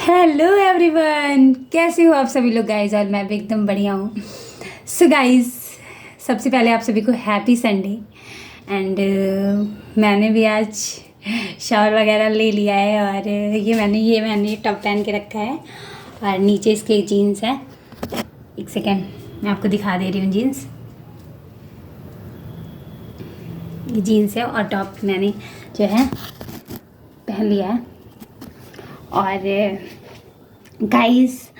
Hello everyone, कैसे हो आप सभी लोग गाइस। और मैं भी एकदम बढ़िया हूँ। सो गाइस, सबसे पहले आप सभी को हैप्पी संडे। एंड मैंने भी आज शावर वगैरह ले लिया है और ये मैंने टॉप पहन के रखा है और नीचे इसके जीन्स है। एक सेकेंड, मैं आपको दिखा दे रही हूँ जीन्स। ये जीन्स है और टॉप मैंने जो है पहन लिया है। और गाइस,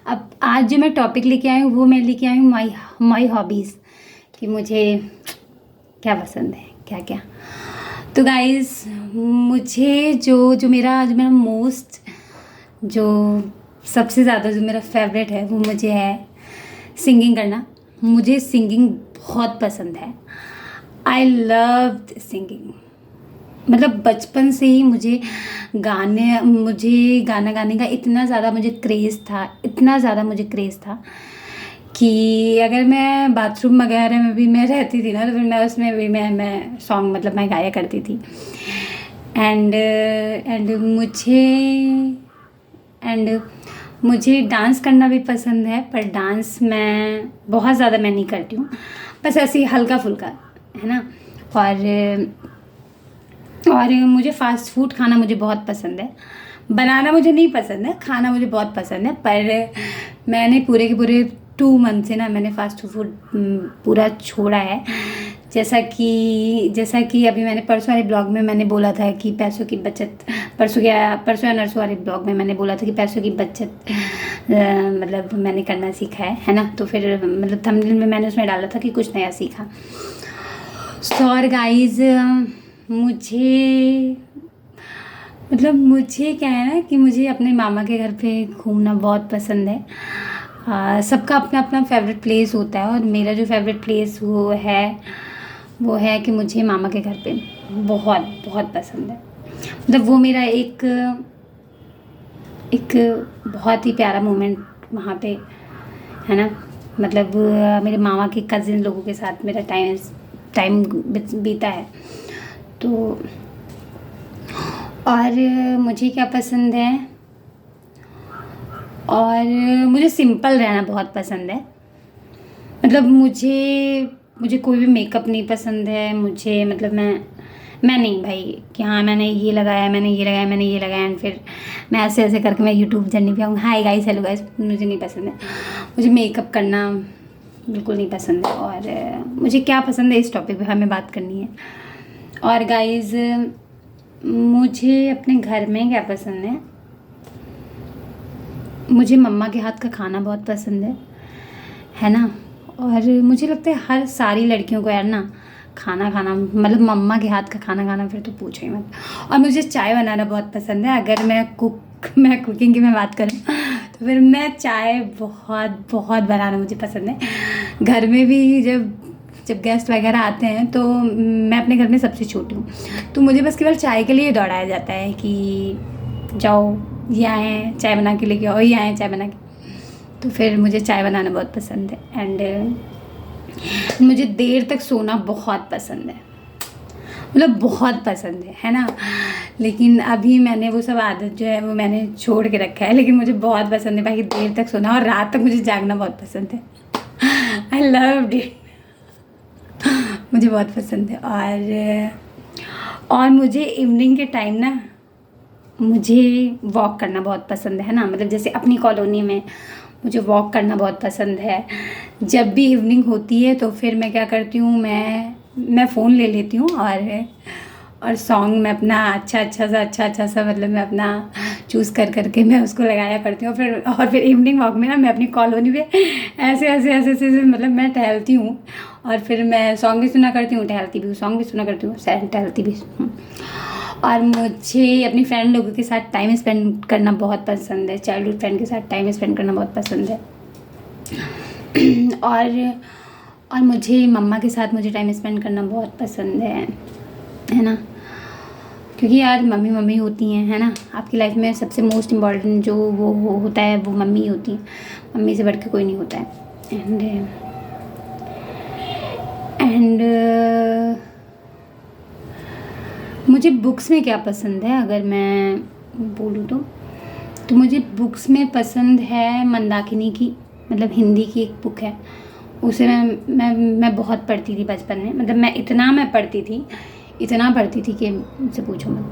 अब आज जो मैं टॉपिक लेके आई हूँ वो मैं लेके आई हूँ माई हॉबीज़, कि मुझे क्या पसंद है, क्या क्या। तो गाइस, मुझे जो मेरा मोस्ट, जो सबसे ज़्यादा जो मेरा फेवरेट है वो मुझे है सिंगिंग करना। मुझे सिंगिंग बहुत पसंद है। I love singing. मतलब बचपन से ही मुझे गाना गाने का इतना ज़्यादा मुझे क्रेज़ था कि अगर मैं बाथरूम वगैरह में भी मैं रहती थी ना, तो फिर मैं उसमें भी मैं सॉन्ग मतलब मैं गाया करती थी। एंड मुझे डांस करना भी पसंद है, पर डांस मैं बहुत ज़्यादा नहीं करती हूँ, बस ऐसे ही हल्का फुल्का, है ना। और मुझे फ़ास्ट फूड खाना मुझे बहुत पसंद है। बनाना मुझे नहीं पसंद है, खाना मुझे बहुत पसंद है। पर मैंने पूरे के पूरे 2 मंथ से ना मैंने फ़ास्ट फूड पूरा छोड़ा है। जैसा कि अभी मैंने परसों वाले ब्लॉग में मैंने बोला था कि पैसों की बचत, परसों या नरसों वाले ब्लॉग में मैंने बोला था कि पैसों की बचत मतलब मैंने करना सीखा है ना। तो फिर मतलब थंबनेल में मैंने उसमें डाला था कि कुछ नया सीखा। सो और गाइज, मुझे क्या है ना कि मुझे अपने मामा के घर पे घूमना बहुत पसंद है। सबका अपना अपना फेवरेट प्लेस होता है और मेरा जो फेवरेट प्लेस वो है कि मुझे मामा के घर पे बहुत बहुत पसंद है। मतलब वो मेरा एक बहुत ही प्यारा मोमेंट वहाँ पे, है ना। मतलब मेरे मामा के कज़िन लोगों के साथ मेरा टाइम बीता है। तो और मुझे क्या पसंद है, और मुझे सिंपल रहना बहुत पसंद है। मतलब मुझे कोई भी मेकअप नहीं पसंद है। मुझे मतलब मैं नहीं भाई कि हाँ मैंने ये लगाया एंड फिर मैं ऐसे करके मैं यूट्यूब जर्नी पे आऊँगी। हाय गाइस, हेलो गाइस, मुझे नहीं पसंद है। मुझे मेकअप करना बिल्कुल नहीं पसंद है। और मुझे क्या पसंद है इस टॉपिक पे हमें बात करनी है। और गाइस, मुझे अपने घर में क्या पसंद है, मुझे मम्मा के हाथ का खाना बहुत पसंद है ना। और मुझे लगता है हर सारी लड़कियों को यार ना खाना खाना, मतलब मम्मा के हाथ का खाना खाना, फिर तो पूछो ही मत। और मुझे चाय बनाना बहुत पसंद है। अगर मैं कुकिंग की मैं बात करूँ तो फिर मैं चाय बहुत बहुत बनाना मुझे पसंद है। घर में भी जब गेस्ट वगैरह आते हैं तो मैं अपने घर में सबसे छोटी हूँ, तो मुझे बस केवल चाय के लिए दौड़ाया जाता है कि जाओ ये आए चाय बना के लेके आओ, ये आए चाय बना के। तो फिर मुझे चाय बनाना बहुत पसंद है। एंड मुझे देर तक सोना बहुत पसंद है, मतलब बहुत पसंद है ना। लेकिन अभी मैंने वो सब आदत जो है वो मैंने छोड़ के रखा है। लेकिन मुझे बहुत पसंद है भाई देर तक सोना, और रात तक मुझे जागना बहुत पसंद है। आई लव इट, मुझे बहुत पसंद है। और मुझे इवनिंग के टाइम ना मुझे वॉक करना बहुत पसंद है ना। मतलब जैसे अपनी कॉलोनी में मुझे वॉक करना बहुत पसंद है। जब भी इवनिंग होती है तो फिर मैं क्या करती हूँ, मैं फ़ोन ले लेती हूँ और सॉन्ग मैं अपना अच्छा सा मतलब मैं अपना चूज़ करके मैं उसको लगाया करती हूँ। फिर इवनिंग वॉक में ना मैं अपनी कॉलोनी पे ऐसे मतलब मैं टहलती हूँ। और फिर मैं सॉन्ग भी सुना करती हूँ, टहलती भी हूँ, सॉन्ग भी सुना करती हूँ, टहलती भी हूँ। और मुझे अपनी फ्रेंड लोगों के साथ टाइम स्पेंड करना बहुत पसंद है। चाइल्डहुड फ्रेंड के साथ टाइम स्पेंड करना बहुत पसंद है। और मुझे मम्मा के साथ मुझे टाइम स्पेंड करना बहुत पसंद है ना। क्योंकि यार मम्मी होती हैं, है ना। आपकी लाइफ में सबसे मोस्ट इम्पॉर्टेंट जो वो होता है वो मम्मी होती है। मम्मी से बढ़ के कोई नहीं होता है। एंड मुझे बुक्स में क्या पसंद है अगर मैं बोलूँ तो तो मुझे बुक्स में पसंद है मंदाकिनी की, मतलब हिंदी की एक बुक है, उसे मैं बहुत पढ़ती थी बचपन में। मतलब मैं इतना पढ़ती थी कि मुझसे पूछो मत।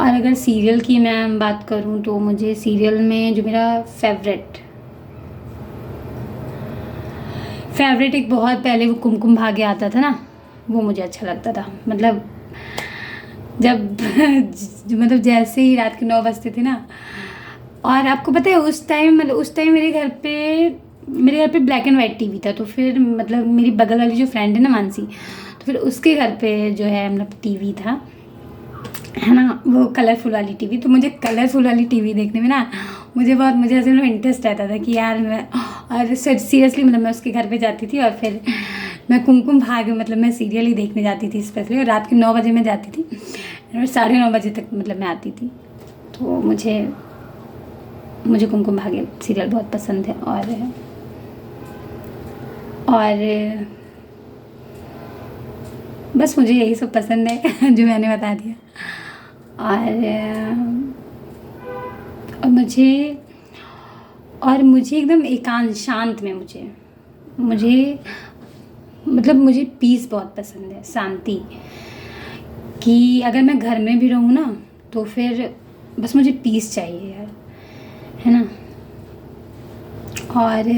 और अगर सीरियल की मैं बात करूँ तो मुझे सीरियल में जो मेरा फेवरेट एक बहुत पहले वो कुमकुम भाग्य आता था ना, वो मुझे अच्छा लगता था। मतलब जब मतलब जैसे ही रात के 9 बजते थे ना, और आपको पता है उस टाइम मेरे घर पे ब्लैक एंड वाइट टीवी था। तो फिर मतलब मेरी बगल वाली जो फ्रेंड है ना मानसी, तो फिर उसके घर पे जो है मतलब टीवी था, है ना, वो कलरफुल वाली टीवी। तो मुझे कलरफुल वाली टीवी देखने में ना मुझे ऐसे मतलब इंटरेस्ट रहता था कि यार मैं, और सीरियसली मतलब मैं उसके घर पे जाती थी और फिर मैं कुमकुम भाग्य मतलब मैं सीरियल ही देखने जाती थी स्पेशली। और रात के 9 बजे मैं जाती थी और 9:30 बजे तक मतलब मैं आती थी। तो मुझे कुमकुम भाग्य सीरियल बहुत पसंद है। और बस मुझे यही सब पसंद है जो मैंने बता दिया। और मुझे एकदम एकांत शांत में मुझे पीस बहुत पसंद है, शांति। कि अगर मैं घर में भी रहूँ ना तो फिर बस मुझे पीस चाहिए यार, है ना। और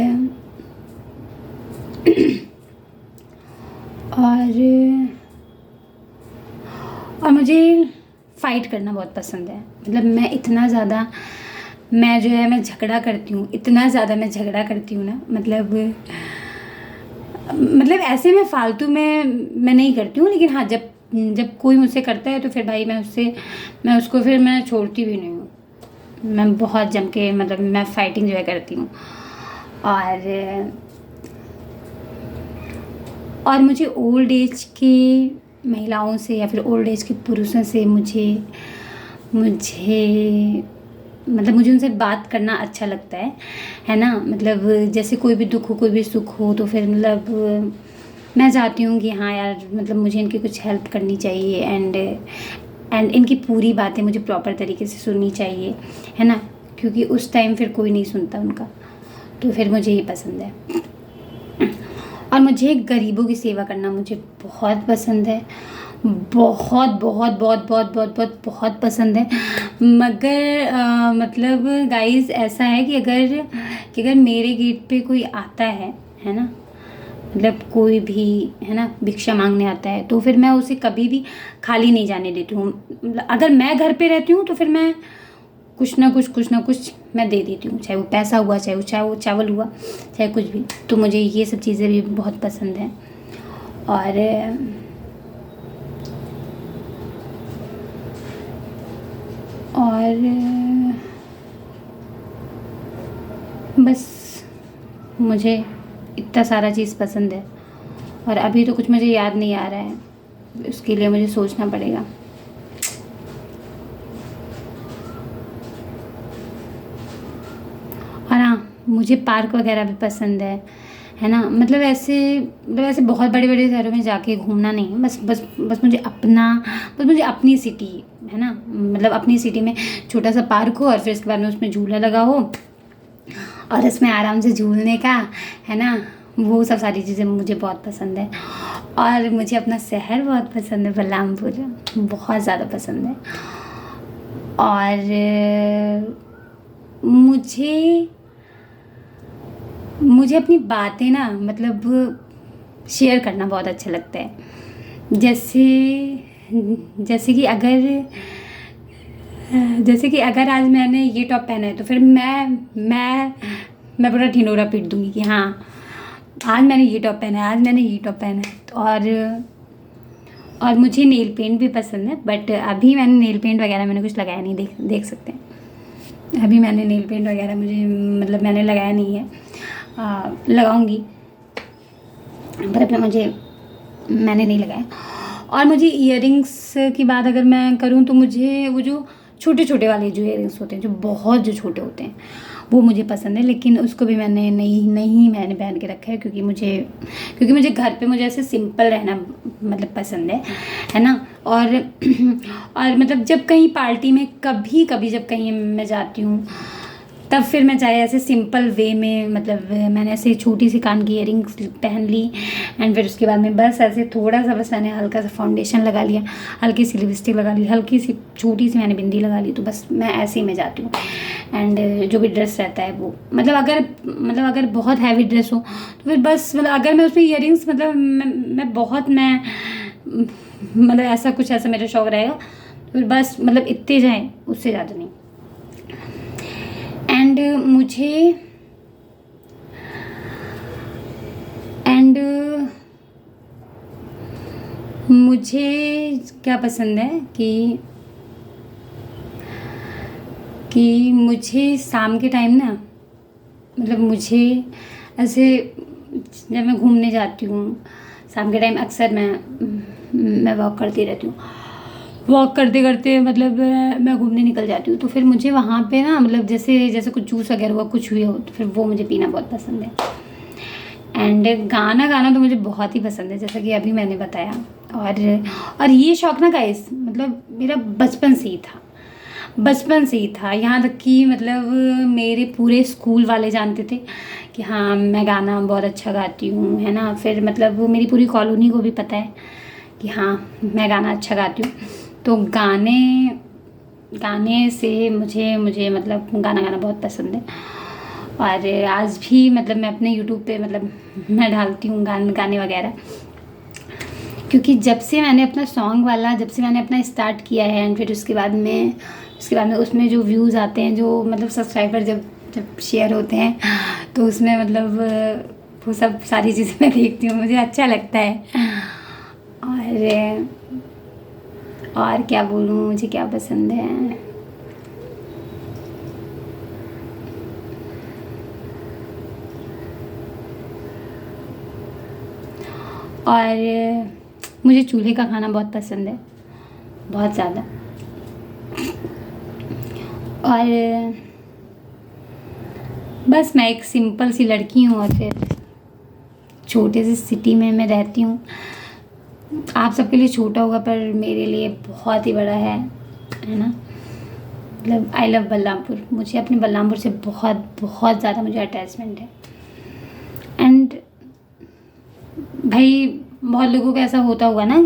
और मुझे फ़ाइट करना बहुत पसंद है। मतलब मैं झगड़ा करती हूँ, इतना ज़्यादा मैं झगड़ा करती हूँ ना। मतलब ऐसे मैं फालतू में मैं नहीं करती हूँ, लेकिन हाँ जब कोई मुझसे करता है तो फिर भाई मैं उसको फिर मैं छोड़ती भी नहीं हूँ। मैं बहुत जम के मतलब मैं फाइटिंग जो है करती हूँ। और मुझे ओल्ड एज की महिलाओं से या फिर ओल्ड एज के पुरुषों से मुझे उनसे बात करना अच्छा लगता है ना। मतलब जैसे कोई भी दुख हो, कोई भी सुख हो, तो फिर मतलब मैं चाहती हूँ कि हाँ यार मतलब मुझे इनकी कुछ हेल्प करनी चाहिए एंड इनकी पूरी बातें मुझे प्रॉपर तरीके से सुननी चाहिए, है ना। क्योंकि उस टाइम फिर कोई नहीं सुनता उनका, तो फिर मुझे ये पसंद है। और मुझे गरीबों की सेवा करना मुझे बहुत पसंद है, बहुत बहुत बहुत बहुत बहुत बहुत बहुत पसंद है। मगर मतलब गाइस ऐसा है कि अगर मेरे गेट पे कोई आता है ना, मतलब कोई भी है ना भिक्षा मांगने आता है, तो फिर मैं उसे कभी भी खाली नहीं जाने देती हूँ। मतलब अगर मैं घर पे रहती हूँ तो फिर मैं कुछ ना कुछ मैं दे देती हूँ, चाहे वो पैसा हुआ, चाहे वो चावल हुआ, चाहे कुछ भी। तो मुझे ये सब चीज़ें भी बहुत पसंद हैं। और बस मुझे इतना सारा चीज़ पसंद है। और अभी तो कुछ मुझे याद नहीं आ रहा है, उसके लिए मुझे सोचना पड़ेगा। और हाँ, मुझे पार्क वगैरह भी पसंद है ना। मतलब ऐसे बहुत बड़े बड़े शहरों में जाके घूमना नहीं, बस मुझे अपनी सिटी, है ना, मतलब अपनी सिटी में छोटा सा पार्क हो और फिर इसके बाद में उसमें झूला लगा हो और इसमें आराम से झूलने का, है ना। वो सब सारी चीज़ें मुझे बहुत पसंद है। और मुझे अपना शहर बहुत पसंद है, बलरामपुर बहुत ज़्यादा पसंद है। और मुझे अपनी बातें ना मतलब शेयर करना बहुत अच्छा लगता है। जैसे कि अगर आज मैंने ये टॉप पहना है तो फिर मैं पूरा ढिंढोरा पीट दूँगी कि हाँ आज मैंने ये टॉप पहना है। और मुझे नेल पेंट भी पसंद है, बट अभी मैंने नेल पेंट वगैरह मैंने कुछ लगाया नहीं, देख सकते हैं। अभी मैंने नेल पेंट वगैरह मैंने लगाया नहीं है, लगाऊंगी, पर अभी मैंने नहीं लगाया। और मुझे इयररिंग्स की बात अगर मैं करूँ तो मुझे वो जो छोटे छोटे वाले जो इयरिंग्स होते हैं, जो बहुत जो छोटे होते हैं, वो मुझे पसंद है। लेकिन उसको भी मैंने नहीं मैंने पहन के रखा है, क्योंकि मुझे घर पे मुझे ऐसे सिंपल रहना मतलब पसंद है ना। और और मतलब जब कहीं पार्टी में कभी कभी जब कहीं मैं जाती हूँ, तब फिर मैं चाहे ऐसे सिंपल वे में, मतलब मैंने ऐसे छोटी सी कान की इयरिंग्स पहन ली, एंड फिर उसके बाद में बस ऐसे थोड़ा सा, बस मैंने हल्का सा फाउंडेशन लगा लिया, हल्की सी लिपस्टिक लगा ली, हल्की सी छोटी सी मैंने बिंदी लगा ली, तो बस मैं ऐसे ही मैं जाती हूँ। एंड जो भी ड्रेस रहता है वो, मतलब अगर बहुत हैवी ड्रेस हो तो फिर बस, मतलब अगर मैं उसमें इयरिंग्स, मतलब मैं मतलब ऐसा मेरा शौक रहेगा, तो फिर बस मतलब इतने जाएँ, उससे ज़्यादा नहीं। एंड मुझे क्या पसंद है कि मुझे शाम के टाइम ना, मतलब मुझे ऐसे जब मैं घूमने जाती हूँ शाम के टाइम, अक्सर मैं वॉक करती रहती हूँ। वॉक करते करते मतलब मैं घूमने निकल जाती हूँ, तो फिर मुझे वहाँ पे ना, मतलब जैसे कुछ जूस वगैरह हुआ, कुछ हुआ हो, तो फिर वो मुझे पीना बहुत पसंद है। एंड गाना तो मुझे बहुत ही पसंद है, जैसा कि अभी मैंने बताया। और ये शौक ना गाइस, मतलब मेरा बचपन से ही था, यहाँ तक कि मतलब मेरे पूरे स्कूल वाले जानते थे कि हाँ मैं गाना बहुत अच्छा गाती हूँ, है ना। फिर मतलब मेरी पूरी कॉलोनी को भी पता है कि हाँ मैं गाना अच्छा गाती हूँ। तो गाने से मुझे मतलब गाना गाना बहुत पसंद है। और आज भी मतलब मैं अपने यूट्यूब पे मतलब मैं डालती हूँ गाने वगैरह, क्योंकि जब से मैंने अपना स्टार्ट किया है, एंड फिर उसके बाद में उसमें जो व्यूज़ आते हैं, जो मतलब सब्सक्राइबर जब शेयर होते हैं, तो उसमें मतलब वो सब सारी चीज़ें मैं देखती हूँ, मुझे अच्छा लगता है। और क्या बोलूँ, मुझे क्या पसंद है। और मुझे चूल्हे का खाना बहुत पसंद है, बहुत ज़्यादा। और बस मैं एक सिंपल सी लड़की हूँ, और फिर छोटे से सिटी में मैं रहती हूँ। आप सबके लिए छोटा होगा, पर मेरे लिए बहुत ही बड़ा है ना। मतलब आई लव बलरामपुर, मुझे अपने बलरामपुर से बहुत बहुत ज़्यादा मुझे अटैचमेंट है। एंड भाई बहुत लोगों का ऐसा होता होगा ना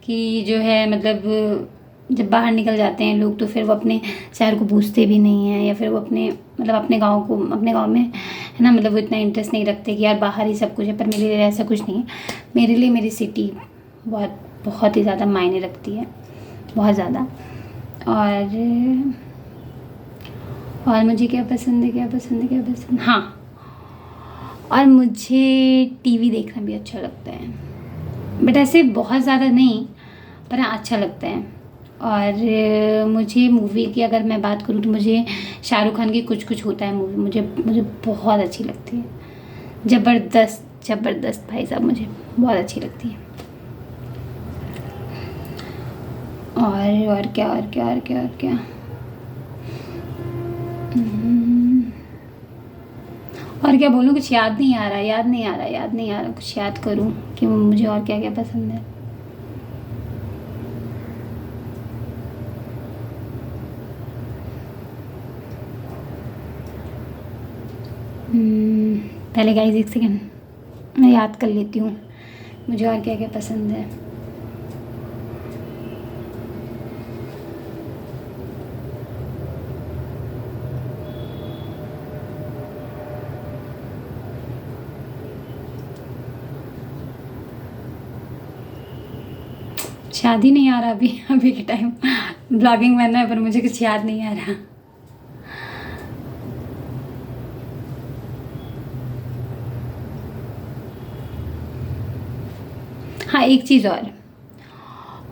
कि जो है मतलब जब बाहर निकल जाते हैं लोग, तो फिर वो अपने शहर को पूछते भी नहीं हैं, या फिर वो अपने गांव में, है ना, मतलब वो इतना इंटरेस्ट नहीं रखते कि यार बाहर ही सब कुछ है। पर मेरे लिए ऐसा कुछ नहीं है, मेरे लिए मेरी सिटी बहुत बहुत ही ज़्यादा मायने रखती है, बहुत ज़्यादा। और मुझे क्या पसंद है, हाँ, और मुझे टीवी देखना भी अच्छा लगता है, बट ऐसे बहुत ज़्यादा नहीं, पर हाँ अच्छा लगता है। और मुझे मूवी की अगर मैं बात करूँ, तो मुझे शाहरुख खान की कुछ कुछ होता है मूवी मुझे बहुत अच्छी लगती है। ज़बरदस्त भाई साहब, मुझे बहुत अच्छी लगती है। और क्या और क्या बोलूँ, कुछ याद नहीं आ रहा, कुछ याद करूँ कि मुझे और क्या क्या पसंद है। पहले गाइस एक सेकेंड, मैं याद कर लेती हूँ मुझे और क्या क्या पसंद है। याद ही नहीं आ रहा अभी के टाइम, ब्लॉगिंग करना है, पर मुझे कुछ याद नहीं आ रहा। हाँ, एक चीज़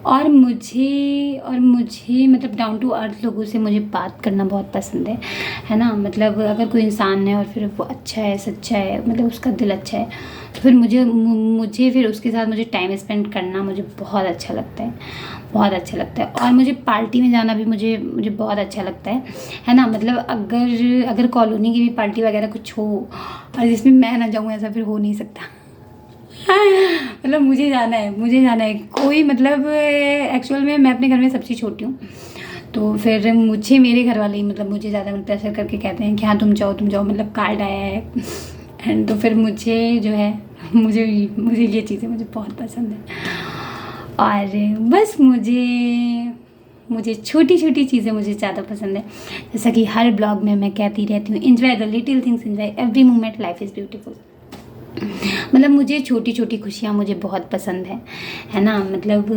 और मुझे मतलब डाउन टू अर्थ लोगों से मुझे बात करना बहुत पसंद है ना। मतलब अगर कोई इंसान है और फिर वो अच्छा है, सच्चा है, मतलब उसका दिल अच्छा है, तो फिर मुझे फिर उसके साथ मुझे टाइम स्पेंड करना मुझे बहुत अच्छा लगता है। बहुत अच्छा लगता है। और मुझे पार्टी में जाना भी मुझे मुझे बहुत अच्छा लगता है ना। मतलब अगर कॉलोनी की भी पार्टी वगैरह कुछ हो और जिसमें मैं ना जाऊँ, ऐसा फिर हो नहीं सकता। मतलब मुझे जाना है कोई, मतलब एक्चुअल में मैं अपने घर में सबसे छोटी हूँ, तो फिर मुझे मेरे घर वाले ही मतलब मुझे ज़्यादा प्रेशर करके कहते हैं कि हाँ तुम जाओ मतलब कार्ड आया है। एंड तो फिर मुझे जो है मुझे मुझे ये चीज़ें मुझे बहुत पसंद है। और बस मुझे छोटी छोटी चीज़ें मुझे ज़्यादा पसंद है। जैसा कि हर ब्लॉग में मैं कहती रहती हूँ, enjoy the little things, enjoy every moment, life is beautiful. मतलब मुझे छोटी छोटी खुशियाँ मुझे बहुत पसंद है ना। मतलब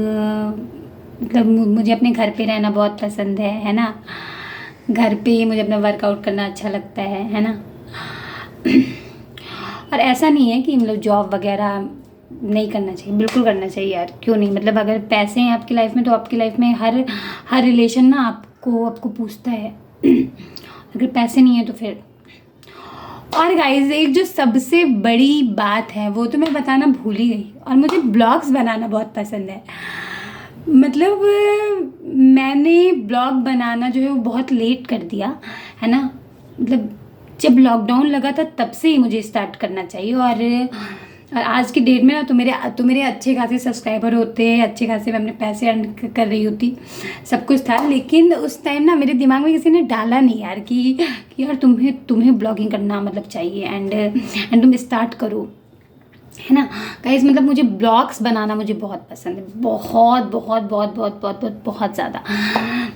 मुझे अपने घर पे रहना बहुत पसंद है ना। घर पे ही मुझे अपना वर्कआउट करना अच्छा लगता है ना। और ऐसा नहीं है कि मतलब जॉब वगैरह नहीं करना चाहिए, बिल्कुल करना चाहिए यार, क्यों नहीं। मतलब अगर पैसे हैं आपकी लाइफ में तो आपकी लाइफ में हर रिलेशन ना आपको पूछता है। अगर पैसे नहीं है तो फिर। और गाइज एक जो सबसे बड़ी बात है वो तो मैं बताना भूल ही गई, और मुझे ब्लॉग्स बनाना बहुत पसंद है। मतलब मैंने ब्लॉग बनाना जो है वो बहुत लेट कर दिया है ना। मतलब जब लॉकडाउन लगा था तब से ही मुझे स्टार्ट करना चाहिए। और आज की डेट में ना तो मेरे अच्छे खासे सब्सक्राइबर होते हैं, अच्छे खासे मैं अपने पैसे अर्न कर रही होती, सब कुछ था। लेकिन उस टाइम ना मेरे दिमाग में किसी ने डाला नहीं यार कि यार तुम्हें ब्लॉगिंग करना मतलब चाहिए, एंड तुम स्टार्ट करो, है ना गाइस। मतलब मुझे ब्लॉग्स बनाना मुझे बहुत पसंद है, बहुत बहुत बहुत बहुत बहुत बहुत बहुत ज़्यादा।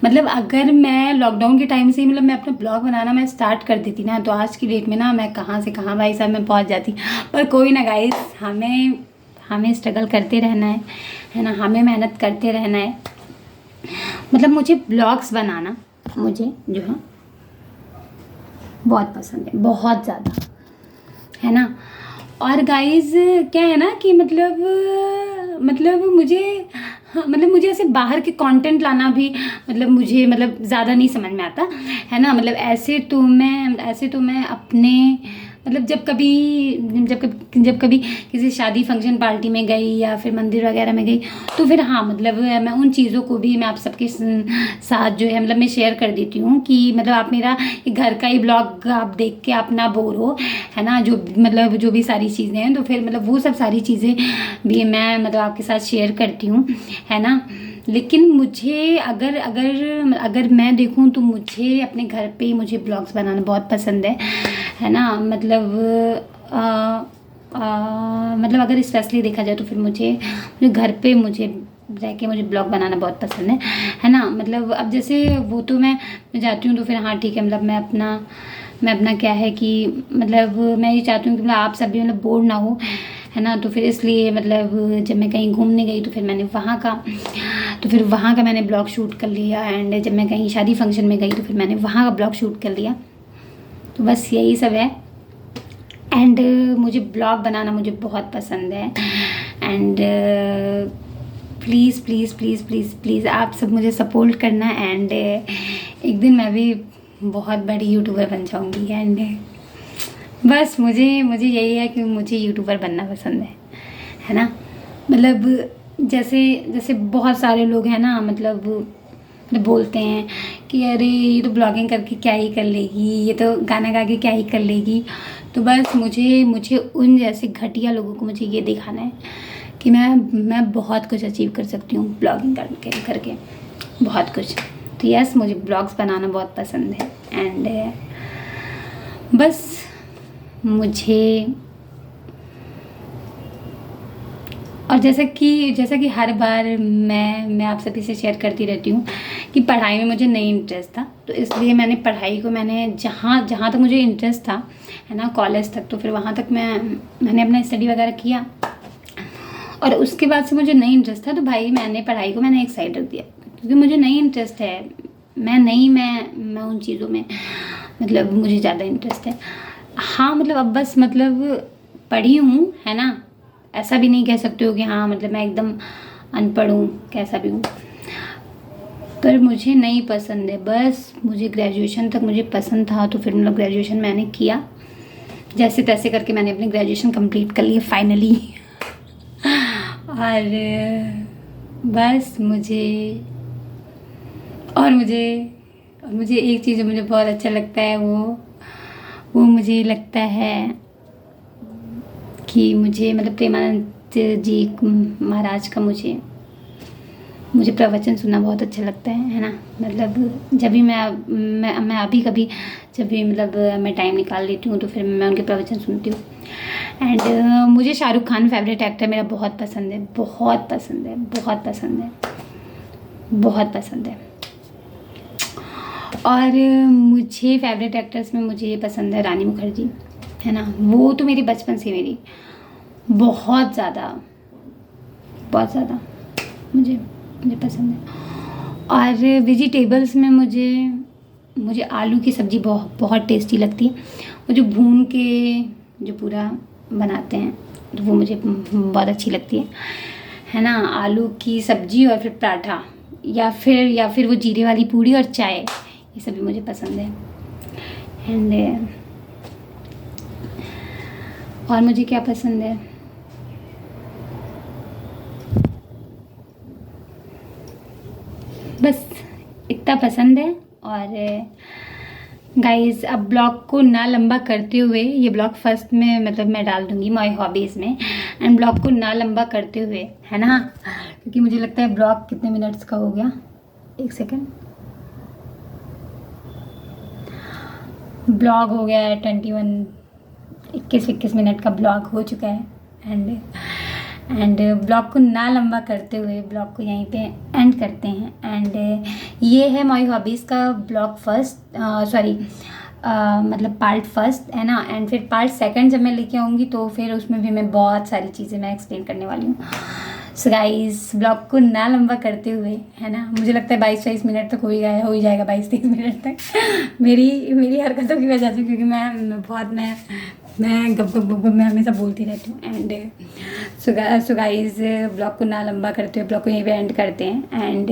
मतलब अगर मैं लॉकडाउन के टाइम से ही मतलब मैं अपना ब्लॉग बनाना मैं स्टार्ट कर देती ना, तो आज की डेट में ना मैं कहाँ से कहाँ भाई साहब मैं पहुँच जाती। पर कोई ना गाइस, हमें स्ट्रगल करते रहना है ना, हमें मेहनत करते रहना है। मतलब मुझे ब्लॉग्स बनाना मुझे जो है बहुत पसंद है, बहुत ज़्यादा, है ना। और गाइस क्या है ना कि मतलब मुझे ऐसे बाहर के कंटेंट लाना भी मतलब मुझे मतलब ज़्यादा नहीं समझ में आता, है ना। मतलब ऐसे तो मैं अपने मतलब जब कभी किसी शादी फंक्शन पार्टी में गई या फिर मंदिर वगैरह में गई, तो फिर हाँ मतलब मैं उन चीज़ों को भी मैं आप सबके साथ जो है मतलब मैं शेयर कर देती हूँ कि मतलब आप मेरा घर का ही ब्लॉग आप देख के आप ना बोर हो, है ना। जो भी सारी चीज़ें हैं तो फिर मतलब वो सब सारी चीज़ें भी मैं मतलब आपके साथ शेयर करती हूँ, है ना। लेकिन मुझे अगर मैं देखूँ तो मुझे अपने घर पे ही मुझे ब्लॉग्स बनाना बहुत पसंद है ना। मतलब अगर स्पेशली देखा जाए तो फिर मुझे घर पे मुझे रह के मुझे ब्लॉग बनाना बहुत पसंद है ना। मतलब अब जैसे वो तो मैं जाती हूँ तो फिर हाँ ठीक है, मतलब मैं अपना क्या है कि मतलब मैं ये चाहती हूँ कि मतलब आप सब भी मतलब बोर ना हो, है ना। तो फिर इसलिए मतलब जब मैं कहीं घूमने गई तो फिर वहाँ का मैंने ब्लॉग शूट कर लिया, एंड जब मैं कहीं शादी फंक्शन में गई तो फिर मैंने वहाँ का ब्लॉग शूट कर लिया। तो बस यही सब है। एंड मुझे ब्लॉग बनाना मुझे बहुत पसंद है। And please please please please please आप सब मुझे सपोर्ट करना। एंड एक दिन मैं भी बहुत बड़ी यूट्यूबर बन जाऊंगी। एंड बस मुझे यही है कि मुझे यूट्यूबर बनना पसंद है ना। मतलब जैसे बहुत सारे लोग हैं ना, मतलब बोलते हैं कि अरे ये तो ब्लॉगिंग करके क्या ही कर लेगी, ये तो गाना गा के क्या ही कर लेगी। तो बस मुझे उन जैसे घटिया लोगों को मुझे ये दिखाना है कि मैं बहुत कुछ अचीव कर सकती हूँ ब्लॉगिंग करके बहुत कुछ। तो यस, मुझे ब्लॉग्स बनाना बहुत पसंद है। एंड बस मुझे और जैसा कि हर बार मैं आप सभी से शेयर करती रहती हूँ कि पढ़ाई में मुझे नहीं इंटरेस्ट था, तो इसलिए मैंने पढ़ाई को मैंने जहाँ तक मुझे इंटरेस्ट था, है ना, कॉलेज तक, तो फिर वहाँ तक मैंने अपना स्टडी वगैरह किया। और उसके बाद से मुझे नहीं इंटरेस्ट था तो भाई मैंने पढ़ाई को एक साइड रख दिया, क्योंकि मुझे नहीं इंटरेस्ट है। मैं उन चीज़ों में मतलब मुझे ज़्यादा इंटरेस्ट है। हाँ मतलब अब बस मतलब पढ़ी हूँ, है ना। ऐसा भी नहीं कह सकते हो कि हाँ मतलब मैं एकदम अनपढ़ हूँ, कैसा भी हूँ। पर मुझे नहीं पसंद है, बस मुझे ग्रेजुएशन तक मुझे पसंद था, तो फिर मतलब ग्रेजुएशन मैंने किया, जैसे तैसे करके मैंने अपनी ग्रेजुएशन कंप्लीट कर ली फाइनली। और बस मुझे एक चीज़ जो मुझे बहुत अच्छा लगता है वो मुझे लगता है कि मुझे मतलब प्रेमानंद जी महाराज का मुझे प्रवचन सुनना बहुत अच्छा लगता है ना। मतलब जब भी मैं अभी कभी जब भी मतलब मैं टाइम निकाल लेती हूँ तो फिर मैं उनके प्रवचन सुनती हूँ। एंड मुझे शाहरुख खान फेवरेट एक्टर मेरा बहुत पसंद है, बहुत पसंद है, बहुत पसंद है, बहुत पसंद है। और मुझे फेवरेट एक्टर्स में मुझे पसंद है रानी मुखर्जी, है ना। वो तो मेरी बचपन से मेरी बहुत ज़्यादा मुझे पसंद है। और वेजिटेबल्स में मुझे आलू की सब्ज़ी बहुत टेस्टी लगती है। वो जो भून के जो पूरा बनाते हैं तो वो मुझे बहुत अच्छी लगती है ना। आलू की सब्ज़ी और फिर पराठा या फिर वो जीरे वाली पूड़ी और चाय, ये सभी मुझे पसंद है। एंड और मुझे क्या पसंद है, बस इतना पसंद है। और गाइस अब ब्लॉग को ना लंबा करते हुए, ये ब्लॉग फर्स्ट में मतलब मैं डाल दूँगी माय हॉबीज़ में, एंड ब्लॉग को ना लंबा करते हुए, है ना, क्योंकि मुझे लगता है ब्लॉग कितने मिनट्स का हो गया, एक सेकेंड, ब्लॉग हो गया है 21 मिनट का ब्लॉग हो चुका है। एंड ब्लॉग को ना लंबा करते हुए ब्लॉग को यहीं पे एंड करते हैं। एंड ये है माय हॉबीज़ का ब्लॉग फर्स्ट, मतलब पार्ट फर्स्ट, है ना। एंड फिर पार्ट सेकंड जब मैं लेके आऊँगी तो फिर उसमें भी मैं बहुत सारी चीज़ें मैं एक्सप्लेन करने वाली हूँ। सो गाइस ब्लॉग को ना लंबा करते हुए, है ना, मुझे लगता है 22-23 मिनट तक हो ही जाएगा 22-23 मिनट तक मेरी हरकतों की वजह से, क्योंकि मैं गप मैं हमेशा बोलती रहती हूँ। एंड सो गाइस ब्लॉग को ना लंबा करते हुए ब्लॉग को यहीं पे एंड करते हैं। एंड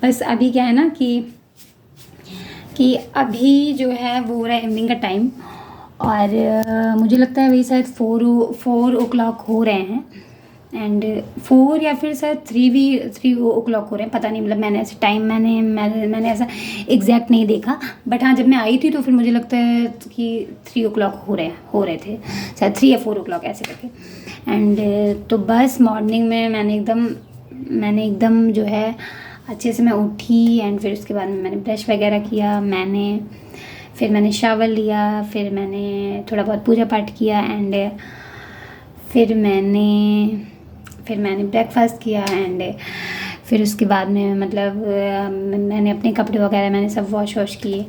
बस अभी क्या है ना कि अभी जो है वो हो रहा है इवनिंग का टाइम, और मुझे लगता है वही शायद 4 o'clock हो रहे हैं। एंड 4 या फिर शायद 3 o'clock हो रहे हैं, पता नहीं। मतलब मैंने ऐसे टाइम मैंने ऐसा एग्जैक्ट नहीं देखा, बट हाँ जब मैं आई थी तो फिर मुझे लगता है कि 3 o'clock हो रहे थे, शायद 3 या 4 o'clock ऐसे करके। एंड तो बस मॉर्निंग में मैंने एकदम जो है अच्छे से मैं उठी। एंड फिर उसके बाद में मैंने ब्रश वगैरह किया, फिर मैंने शावर लिया, फिर मैंने थोड़ा बहुत पूजा पाठ किया। एंड फिर मैंने ब्रेकफास्ट किया। एंड फिर उसके बाद में मतलब मैंने अपने कपड़े वगैरह मैंने सब वॉश किए।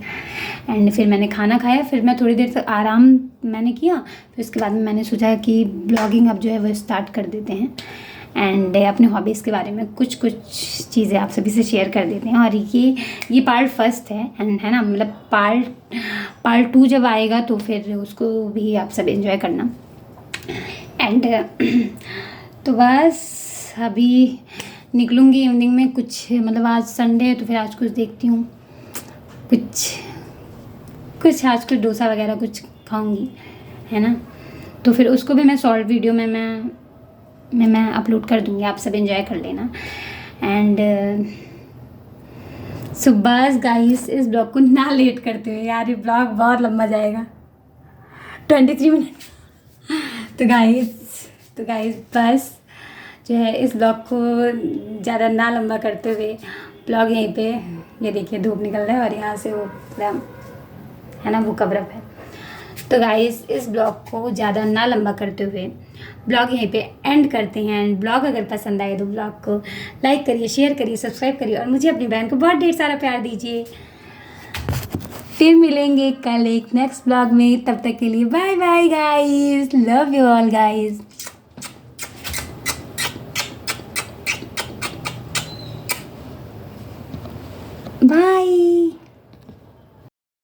एंड फिर मैंने खाना खाया, फिर मैं थोड़ी देर तक आराम मैंने किया। फिर उसके बाद में मैंने सोचा कि ब्लॉगिंग अब जो है वो स्टार्ट कर देते हैं, एंड अपने हॉबीज़ के बारे में कुछ चीज़ें आप सभी से शेयर कर देते हैं। और ये पार्ट फर्स्ट है, एंड है ना, मतलब पार्ट 2 जब आएगा तो फिर उसको भी आप सब एंजॉय करना। एंड तो बस अभी निकलूँगी इवनिंग में कुछ, मतलब आज संडे है तो फिर आज कुछ देखती हूँ, कुछ आज कुछ डोसा वगैरह कुछ खाऊंगी, है ना। तो फिर उसको भी मैं शॉर्ट वीडियो में मैं अपलोड कर दूँगी, आप सब एंजॉय कर लेना। एंड सो बस गाइस इस ब्लॉग को ना लेट करते हुए, यार ये ब्लॉग बहुत लंबा जाएगा 23 मिनट। तो गाइस बस जो है इस ब्लॉग को ज़्यादा ना लंबा करते हुए ब्लॉग यहीं पे, ये देखिए धूप निकल रहा है और यहाँ से वो है ना वो कवरअप है। तो गाइस इस ब्लॉग को ज़्यादा ना लंबा करते हुए ब्लॉग यहीं पे एंड करते हैं। एंड ब्लॉग अगर पसंद आए तो ब्लॉग को लाइक करिए, शेयर करिए, सब्सक्राइब करिए, और मुझे अपनी बहन को बहुत ढेर सारा प्यार दीजिए। फिर मिलेंगे कल एक नेक्स्ट ब्लॉग में, तब तक के लिए bye bye guys, love you all guys, bye.